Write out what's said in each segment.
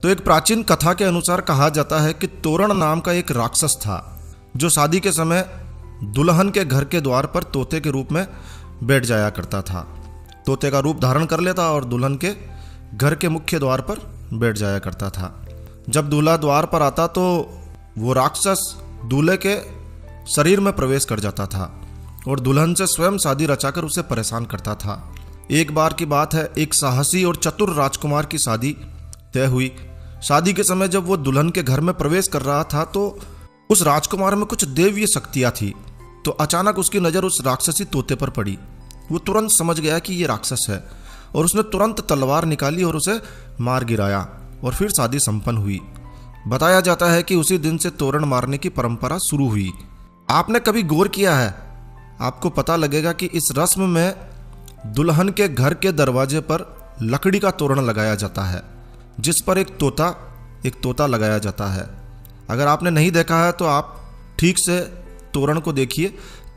तो एक प्राचीन कथा के अनुसार कहा जाता है कि तोरण नाम का एक राक्षस था जो शादी के समय दुल्हन के घर के द्वार पर तोते के रूप में बैठ जाया करता था। तोते का रूप धारण कर लेता और दुल्हन के घर के मुख्य द्वार पर बैठ जाया करता था। जब दूल्हा द्वार पर आता तो वो राक्षस दूल्हे के शरीर में प्रवेश कर जाता था और दुल्हन से स्वयं शादी रचाकर उसे परेशान करता था। एक बार की बात है, एक साहसी और चतुर राजकुमार की शादी तय हुई। शादी के समय जब वो दुल्हन के घर में प्रवेश कर रहा था तो उस राजकुमार में कुछ दैवीय शक्तियां थी। तो अचानक उसकी नज़र उस राक्षसी तोते पर पड़ी। वो तुरंत समझ गया कि ये राक्षस है और उसने तुरंत तलवार निकाली और उसे मार गिराया और फिर शादी संपन्न हुई। बताया जाता है कि उसी दिन से तोरण मारने की परंपरा शुरू हुई। आपने कभी गौर किया है? आपको पता लगेगा कि इस रस्म में दुल्हन के घर के दरवाजे पर लकड़ी का तोरण लगाया जाता है जिस पर एक तोता लगाया जाता है। अगर आपने नहीं देखा है तो आप ठीक से तोरण को देखिए।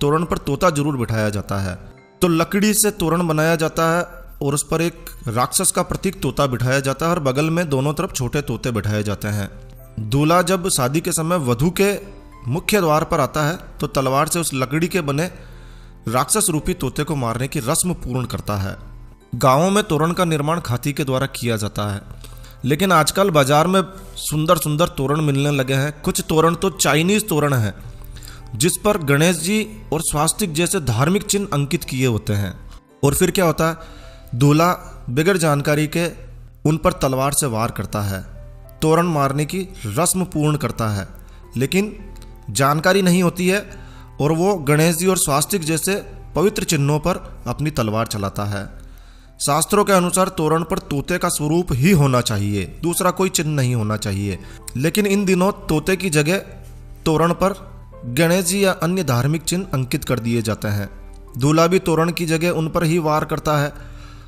तोरण पर तोता जरूर बिठाया जाता है। तो लकड़ी से तोरण बनाया जाता है और उस पर एक राक्षस का प्रतीक तोता बिठाया जाता है और बगल में दोनों तरफ छोटे तोते बिठाए जाते हैं। दूल्हा जब शादी के समय वधू के मुख्य द्वार पर आता है तो तलवार से उस लकड़ी के बने राक्षस रूपी तोते को मारने की रस्म पूर्ण करता है। गांवों में तोरण का निर्माण खाती के द्वारा किया जाता है, लेकिन आजकल बाजार में सुंदर सुंदर तोरण मिलने लगे हैं। कुछ तोरण तो चाइनीज तोरण है जिस पर गणेश जी और स्वास्तिक जैसे धार्मिक चिन्ह अंकित किए होते हैं। और फिर क्या होता है, दूल्हा बगैर जानकारी के उन पर तलवार से वार करता है, तोरण मारने की रस्म पूर्ण करता है, लेकिन जानकारी नहीं होती है और वो गणेश जी और स्वास्तिक जैसे पवित्र चिन्हों पर अपनी तलवार चलाता है। शास्त्रों के अनुसार तोरण पर तोते का स्वरूप ही होना चाहिए, दूसरा कोई चिन्ह नहीं होना चाहिए। लेकिन इन दिनों तोते की जगह तोरण पर गणेश जी या अन्य धार्मिक चिन्ह अंकित कर दिए जाते हैं। दूल्हा भी तोरण की जगह उन पर ही वार करता है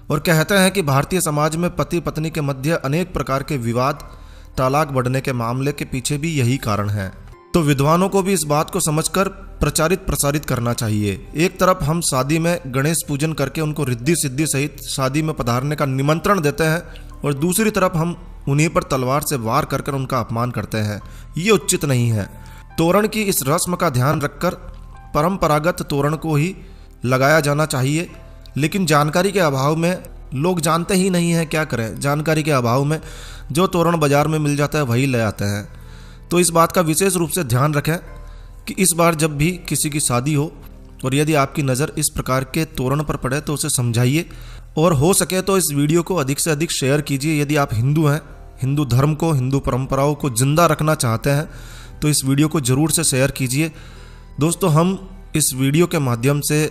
और कहते हैं कि भारतीय समाज में पति पत्नी के मध्य अनेक प्रकार के विवाद, तलाक बढ़ने के मामले के पीछे भी यही कारण है। तो विद्वानों को भी इस बात को समझकर प्रचारित प्रसारित करना चाहिए। एक तरफ हम शादी में गणेश पूजन करके उनको रिद्धि सिद्धि सहित शादी में पधारने का निमंत्रण देते हैं और दूसरी तरफ हम उन्हीं पर तलवार से वार कर उनका अपमान करते हैं। ये उचित नहीं है। तोरण की इस रस्म का ध्यान रखकर परंपरागत तोरण को ही लगाया जाना चाहिए, लेकिन जानकारी के अभाव में लोग जानते ही नहीं हैं, क्या करें। जानकारी के अभाव में जो तोरण बाजार में मिल जाता है वही ले आते हैं। तो इस बात का विशेष रूप से ध्यान रखें कि इस बार जब भी किसी की शादी हो और यदि आपकी नज़र इस प्रकार के तोरण पर पड़े तो उसे समझाइए और हो सके तो इस वीडियो को अधिक से अधिक शेयर कीजिए। यदि आप हिंदू हैं, हिंदू धर्म को, हिंदू परंपराओं को जिंदा रखना चाहते हैं तो इस वीडियो को ज़रूर से शेयर कीजिए। दोस्तों, हम इस वीडियो के माध्यम से